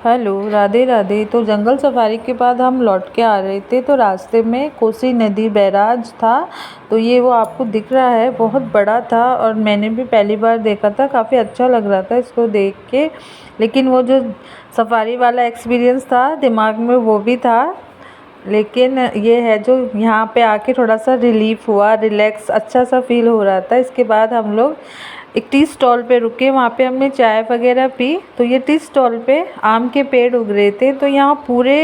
Hello, Radhe Radhe. तो जंगल safari के बाद हम लौट के आ रहे थे, तो रास्ते में कोसी नदी बैराज था। तो ये वो आपको दिख रहा है, बहुत बड़ा था और मैंने भी पहली बार देखा था। काफ़ी अच्छा लग रहा था इसको देख के। लेकिन वो जो सफारी वाला एक्सपीरियंस था दिमाग में वो भी था। लेकिन ये है जो यहाँ पे आके थोड़ा सा रिलीफ़ हुआ, रिलैक्स अच्छा सा फील हो रहा था। इसके बाद हम लोग एक टी स्टॉल पे रुके, वहाँ पे हमने चाय वगैरह पी। तो ये टी स्टॉल पे आम के पेड़ उग रहे थे। तो यहाँ पूरे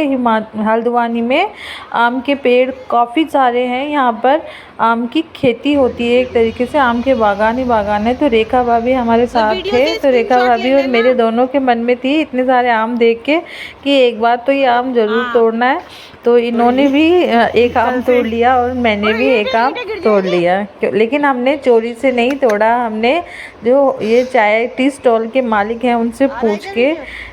हल्द्वानी में आम के पेड़ काफ़ी सारे हैं। यहाँ पर आम की खेती होती है, एक तरीके से आम के बागान ही बागान है। तो रेखा भाभी हमारे साथ थे, तो रेखा भाभी और मेरे दोनों के मन में थी इतने सारे आम देख के कि एक बार तो ये आम ज़रूर तोड़ना है। तो इन्होंने भी एक आम तोड़ लिया और मैंने भी एक आम तोड़ लिया। लेकिन हमने चोरी से नहीं तोड़ा, हमने जो ये चाय टी स्टॉल के मालिक हैं उनसे पूछ के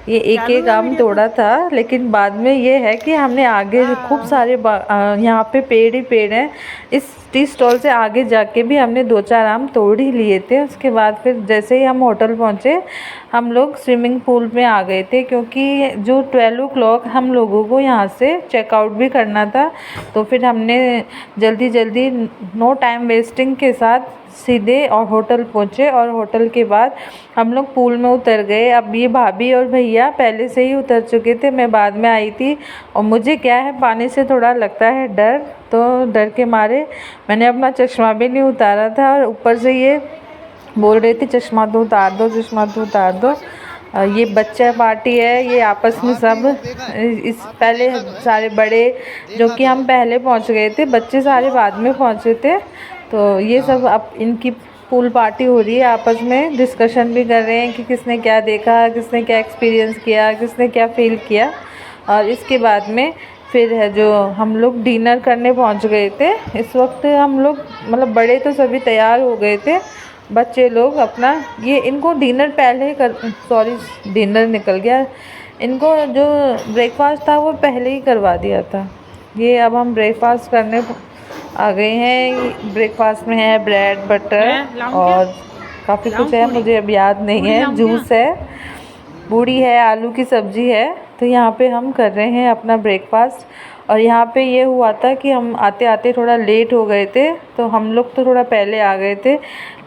ये एक एक आम तोड़ा था। लेकिन बाद में ये है कि हमने आगे खूब सारे यहाँ पे पेड़ ही पेड़ हैं। इस टी स्टॉल से आगे जाके भी हमने 2-4 आम तोड़ ही लिए थे। उसके बाद फिर जैसे ही हम होटल पहुँचे हम लोग स्विमिंग पूल में आ गए थे, क्योंकि जो 12 o'clock हम लोगों को यहाँ से चेकआउट भी करना था। तो फिर हमने जल्दी जल्दी नो टाइम वेस्टिंग के साथ सीधे और होटल पहुँचे और होटल के बाद हम लोग पूल में उतर गए। अब ये भाभी और भैया पहले से ही उतर चुके थे, मैं बाद में आई थी। और मुझे क्या है, पानी से थोड़ा लगता है डर, तो डर के मारे मैंने अपना चश्मा भी नहीं उतारा था। और ऊपर से ये बोल रहे थे चश्मा तो उतार दो, चश्मा तो उतार दो। ये बच्चा पार्टी है, ये आपस में सब इस पहले सारे बड़े जो कि हम पहले पहुंच गए थे, बच्चे सारे बाद में पहुंचे थे। तो ये सब अब इनकी पूल पार्टी हो रही है, आपस में डिस्कशन भी कर रहे हैं कि किसने क्या देखा, किसने क्या एक्सपीरियंस किया, किसने क्या फील किया। और इसके बाद में फिर है जो हम लोग डिनर करने पहुंच गए थे। इस वक्त हम लोग मतलब बड़े तो सभी तैयार हो गए थे, बच्चे लोग अपना ये इनको डिनर पहले कर सॉरी डिनर निकल गया, इनको जो ब्रेकफास्ट था वो पहले ही करवा दिया था। ये अब हम ब्रेकफास्ट करने आ गए हैं। ब्रेकफास्ट में है ब्रेड बटर और काफ़ी कुछ है, मुझे अब याद नहीं है। जूस है, पूड़ी है, आलू की सब्ज़ी है। तो यहाँ पे हम कर रहे हैं अपना ब्रेकफास्ट। और यहाँ पे ये हुआ था कि हम आते आते थोड़ा लेट हो गए थे, तो हम लोग तो थोड़ा पहले आ गए थे।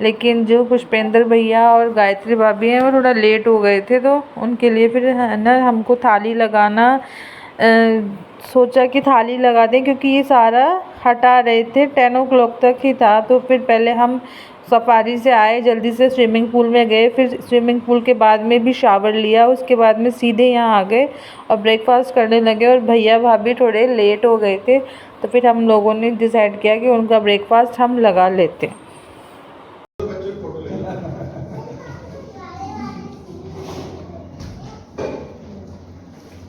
लेकिन जो पुष्पेंद्र भैया और गायत्री भाभी हैं वो थोड़ा लेट हो गए थे, तो उनके लिए फिर है ना हमको थाली लगाना सोचा कि थाली लगा दें, क्योंकि ये सारा हटा रहे थे। 10 o'clock तक ही था। तो फिर पहले हम सफारी से आए, जल्दी से स्विमिंग पूल में गए, फिर स्विमिंग पूल के बाद में भी शावर लिया, उसके बाद में सीधे यहाँ आ गए और ब्रेकफास्ट करने लगे। और भैया भाभी थोड़े लेट हो गए थे, तो फिर हम लोगों ने डिसाइड किया कि उनका ब्रेकफास्ट हम लगा लेते।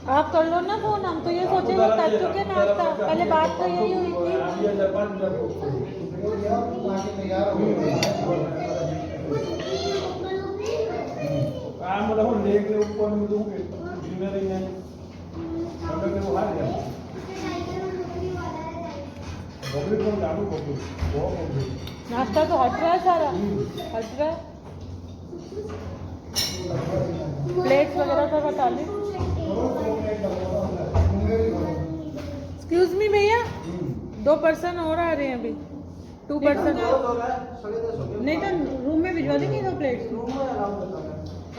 आप कर लो ना फोन, हम तो ये सोचे वो कर चुके नाश्ता, पहले बात तो यही हुई थी। नाश्ता तो हट रहा है, सारा हट रहा है। प्लेट्स वगैरह सब हटा ली। एक्सक्यूज मी भैया, 2 पर्सन और आ रहे हैं अभी। 2 पर्सन नहीं तो रूम में भिजवा देंगे 2 प्लेट्स।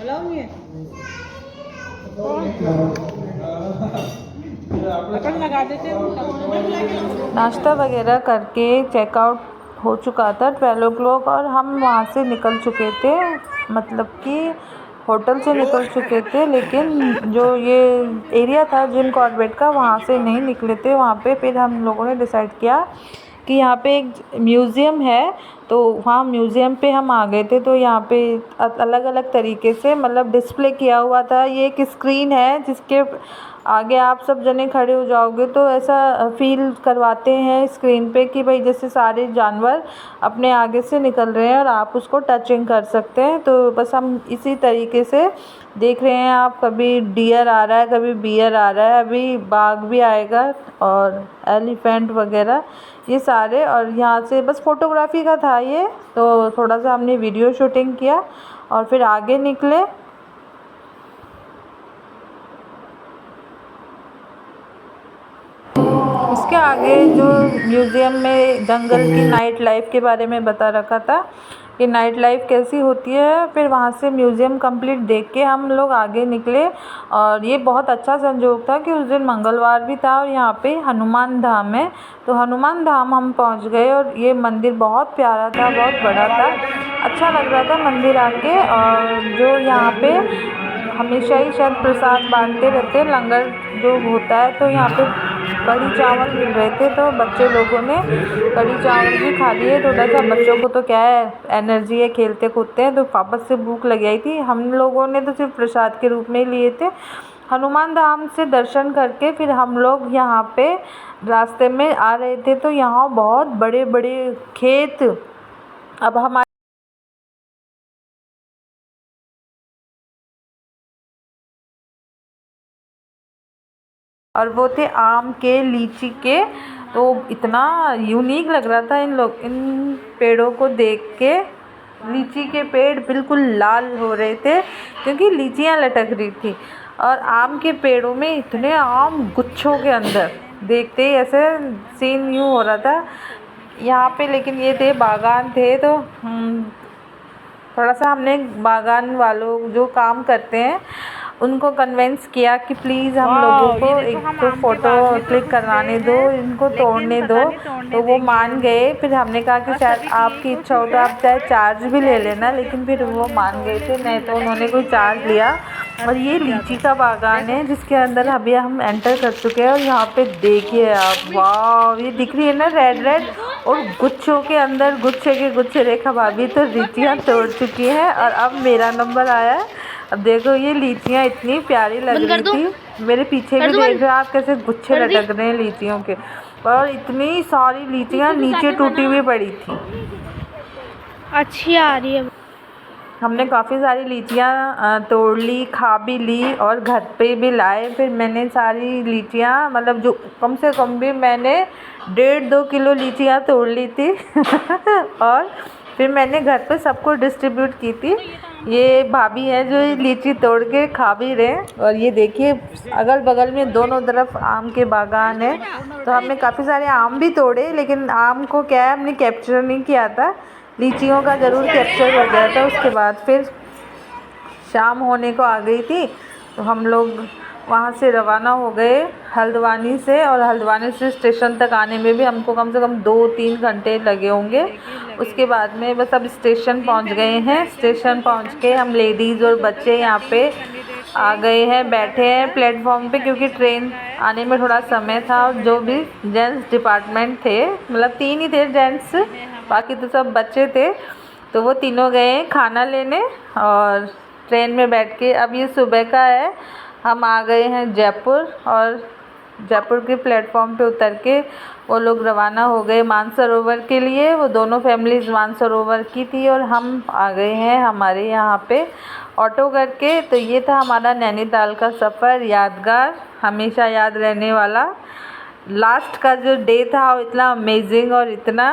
अलाउ नहीं है, अपन लगा देते हैं। नाश्ता वगैरह करके चेकआउट हो चुका था 12 o'clock और हम वहाँ से निकल चुके थे, मतलब कि होटल से निकल चुके थे। लेकिन जो ये एरिया था जिम कॉर्बेट का, वहाँ से नहीं निकले थे। वहाँ पे फिर हम लोगों ने डिसाइड किया कि यहाँ पे एक म्यूज़ियम है, तो वहाँ म्यूज़ियम पे हम आ गए थे। तो यहाँ पे अलग अलग तरीके से मतलब डिस्प्ले किया हुआ था। ये एक स्क्रीन है जिसके आगे आप सब जने खड़े हो जाओगे, तो ऐसा फील करवाते हैं स्क्रीन पे कि भाई जैसे सारे जानवर अपने आगे से निकल रहे हैं और आप उसको टचिंग कर सकते हैं। तो बस हम इसी तरीके से देख रहे हैं। आप कभी डियर आ रहा है, कभी बियर आ रहा है, अभी बाघ भी आएगा और एलिफेंट वगैरह ये सारे। और यहाँ से बस फ़ोटोग्राफी का था ये, तो थोड़ा सा हमने वीडियो शूटिंग किया और फिर आगे निकले। उसके आगे जो म्यूज़ियम में जंगल की नाइट लाइफ के बारे में बता रखा था कि नाइट लाइफ कैसी होती है। फिर वहाँ से म्यूज़ियम कंप्लीट देख के हम लोग आगे निकले और ये बहुत अच्छा संयोग था कि उस दिन मंगलवार भी था और यहाँ पे हनुमान धाम है, तो हनुमान धाम हम पहुँच गए और ये मंदिर बहुत प्यारा था, बहुत बड़ा था, अच्छा लग रहा था मंदिर आके। और जो यहाँ पे हमेशा ही शायद प्रसाद बांटते रहते हैं, लंगर जो होता है, तो यहाँ पे कढ़ी चावल मिल रहे थे, तो बच्चे लोगों ने कढ़ी चावल भी खा लिए। थोड़ा सा बच्चों को तो क्या है, एनर्जी है, खेलते कूदते हैं, तो वापस से भूख लग आई थी। हम लोगों ने तो सिर्फ प्रसाद के रूप में ही लिए थे। हनुमान धाम से दर्शन करके फिर हम लोग यहाँ पे रास्ते में आ रहे थे, तो यहाँ बहुत बड़े बड़े खेत, अब हमारे और वो थे आम के, लीची के, तो इतना यूनिक लग रहा था इन पेड़ों को देख के। लीची के पेड़ बिल्कुल लाल हो रहे थे क्योंकि लीचियाँ लटक रही थी, और आम के पेड़ों में इतने आम गुच्छों के अंदर, देखते ही ऐसे सीन यूँ हो रहा था यहाँ पे। लेकिन ये थे बागान थे, तो थोड़ा सा हमने बागान वालों जो काम करते हैं उनको कन्विंस किया कि प्लीज़ हम लोगों को एक तो फ़ोटो क्लिक करवाने दो, इनको तोड़ने दो, तो वो मान गए। फिर हमने कहा कि शायद आपकी इच्छा हो तो आप चाहे चार्ज भी ले लेना, लेकिन फिर वो मान गए थे, नहीं तो उन्होंने कोई चार्ज लिया। और ये लीची का बागान है जिसके अंदर अभी हम एंटर कर चुके हैं, और यहाँ पे देखिए आप, वाह, ये दिख रही है ना रेड रेड, और गुच्छों के अंदर गुच्छे के गुच्छे। रेखा भाभी तो लीचियाँ तोड़ चुकी हैं और अब मेरा नंबर आया है। अब देखो ये लीचियाँ इतनी प्यारी लग रही थी, मेरे पीछे भी देख रहे हो आप कैसे गुच्छे लटक रहे हैं लीचियों के, और इतनी सारी लीचियाँ नीचे टूटी हुई पड़ी थी। अच्छी आ रही है। हमने काफ़ी सारी लीचियाँ तोड़ ली, खा भी ली और घर पे भी लाए। फिर मैंने सारी लीचियाँ, मतलब जो कम से कम भी मैंने 1.5-2 किलो लीचियाँ तोड़ ली थी और फिर मैंने घर पे सबको डिस्ट्रीब्यूट की थी। ये भाभी है जो लीची तोड़ के खा भी रहे हैं, और ये देखिए अगल बगल में दोनों तरफ आम के बागान है, तो हमने काफ़ी सारे आम भी तोड़े, लेकिन आम को क्या है हमने कैप्चर नहीं किया था, लीचियों का ज़रूर कैप्चर हो गया था। उसके बाद फिर शाम होने को आ गई थी, तो हम लोग वहाँ से रवाना हो गए हल्द्वानी से, और हल्द्वानी से स्टेशन तक आने में भी हमको कम से कम 2-3 घंटे लगे होंगे। उसके बाद में बस अब स्टेशन पहुँच गए हैं। स्टेशन पहुँच के हम लेडीज़ और बच्चे यहाँ पे आ गए हैं, बैठे हैं प्लेटफॉर्म पे, क्योंकि ट्रेन आने में थोड़ा समय था। और जो भी जेंट्स डिपार्टमेंट थे, मतलब 3 ही थे जेंट्स, बाकी तो सब बच्चे थे, तो वो तीनों गए खाना लेने और ट्रेन में बैठ के। अब ये सुबह का है, हम आ गए हैं जयपुर, और जयपुर के प्लेटफॉर्म पे उतर के वो लोग रवाना हो गए मानसरोवर के लिए। वो दोनों फैमिलीज़ मानसरोवर की थी और हम आ गए हैं हमारे यहाँ पे ऑटो करके। तो ये था हमारा नैनीताल का सफ़र, यादगार, हमेशा याद रहने वाला। लास्ट का जो डे था वो इतना अमेजिंग और इतना